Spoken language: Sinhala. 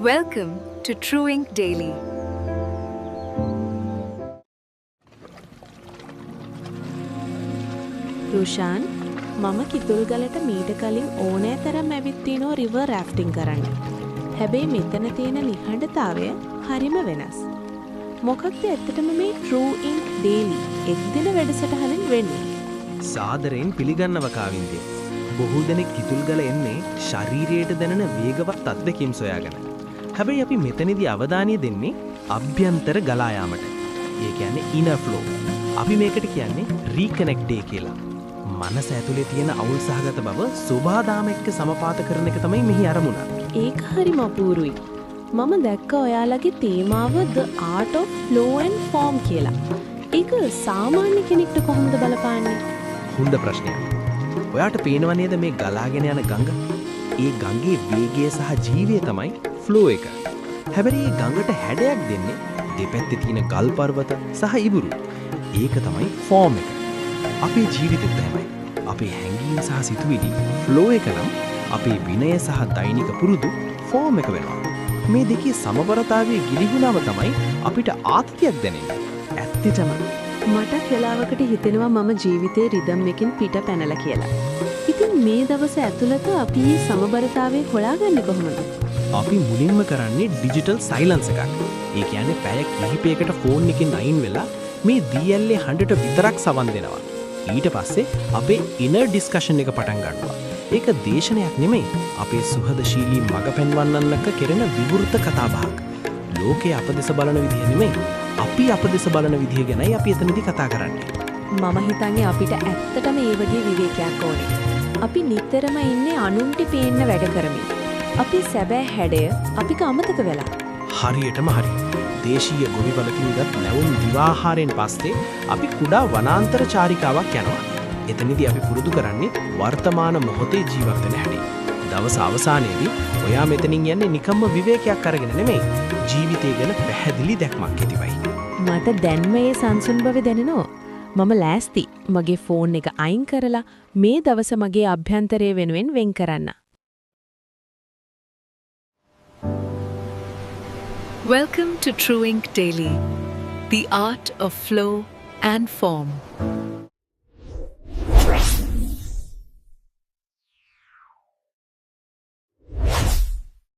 Welcome to True Ink Daily. රුෂාන් මම කිතුල්ගලට මීට කලින් ඕනෑ තරම් ඇවිත් තිනෝ රිවර් රැෆ්ටිං කරන්න. හැබැයි මෙතන තියෙන නිහඬතාවය හරිම වෙනස්. මොකක්ද ඇත්තටම මේ True Ink Daily එක්දින වැඩසටහනින් වෙන්නේ? සාදරයෙන් පිළිගන්නව කාවින්දිය. බොහෝ දෙනෙක් කිතුල්ගල එන්නේ ශරීරයට දැනෙන වේගවත් අත්දැකීම් සොයාගෙන. හැබැයි අපි මෙතනදී අවධානය දෙන්නේ අභ්‍යන්තර ගලා යාමට. ඒ කියන්නේ inner flow. අපි මේකට කියන්නේ reconnect day කියලා. මනස ඇතුලේ තියෙන අවුල් සහගත බව සෝභාදාම එක්ක සමපාත කරන එක තමයි මෙහි අරමුණ. ඒක හරිම අපූරුයි. මම දැක්ක ඔයාලගේ තේමාව The Art of Flow and Form කියලා. ඒක සාමාන්‍ය කෙනෙක්ට කොහොමද බලපාන්නේ? හොඳ ප්‍රශ්නයක්. ඔයාට පේනව නේද මේ ගලාගෙන යන ගඟ? ඒ ගඟේ වේගය සහ ජීවය තමයි ෆ්ලෝ එක. හැබැයි මේ ගඟට හැඩයක් දෙන්නේ දෙපැත්තේ තියෙන ගල් පර්වත සහ ඉබුරු. ඒක තමයි ෆෝම් එක. අපේ ජීවිතෙත් එහෙමයි. අපේ හැඟීම් සහ සිතුවිලි ෆ්ලෝ එක නම් අපේ විනය සහ දෛනික පුරුදු ෆෝම් එක වෙනවා. මේ දෙකේ සමබරතාවයේ ගිලිහුණාම තමයි අපිට ආතතියක් දැනෙන්නේ. ඇත්තටම මටත් වෙලාවකට හිතෙනවා මම ජීවිතේ රිදම් එකකින් පිට පැනලා කියලා. ඉතින් මේ දවස් ඇතුළත අපි මේ සමබරතාවය හොයාගන්නේ කොහොමද? අපි මුලින්ම කරන්නේ ඩිජිටල් සයිලන්ස් එකක්. ඒ කියන්නේ පැය කිහිපයකට ෆෝන් එකෙන් අයින් වෙලා මේ DLA හඬට විතරක් සවන් දෙනවා. ඊට පස්සේ අපේ ඉනර් ඩිස්කෂන් එක පටන් ගන්නවා. ඒක දේශනයක් නෙමෙයි. අපේ සුහදශීලී මඟ පෙන්වන්නන්නක කෙරෙන විවෘත කතාබහක්. ලෝකයේ අපදෙස බලන විදිහ නෙමෙයි. අපි අපදෙස බලන විදිහ ගැනයි අපි එතනදී කතා කරන්නේ. මම හිතන්නේ අපිට ඇත්තටම ඒ වගේ විවේකයක් ඕනේ. අපි නිතරම ඉන්නේ අනුන්ට පේන්න වැඩ කරමින්. අපි සැබෑ හැඩය අපිට අමතක වෙලා. හරියටම හරි. දේශීය ගොවිවලකින් ගත් නැවුම් දිවාහාරයෙන් පස්සේ අපි කුඩා වනාන්තර චාරිකාවක් යනවා. එතනදී අපි පුරුදු කරන්නේ වර්තමාන මොහොතේ ජීවත් වෙන හැටි. දවස අවසානයේදී ඔයා මෙතනින් යන්නේ නිකම්ම විවේකයක් අරගෙන නෙමෙයි. ජීවිතය ගැන පැහැදිලි දැක්මක් ඇතිවයි. මට දැන්ම ඒ සංසුන් බව දැනෙනවා. මම ලෑස්ති මගේ ෆෝන් එක අයින් කරලා මේ දවස මගේ අභ්‍යන්තරය වෙනුවෙන් වෙන් කරන්න. Welcome to True Ink Daily, the art of flow and form.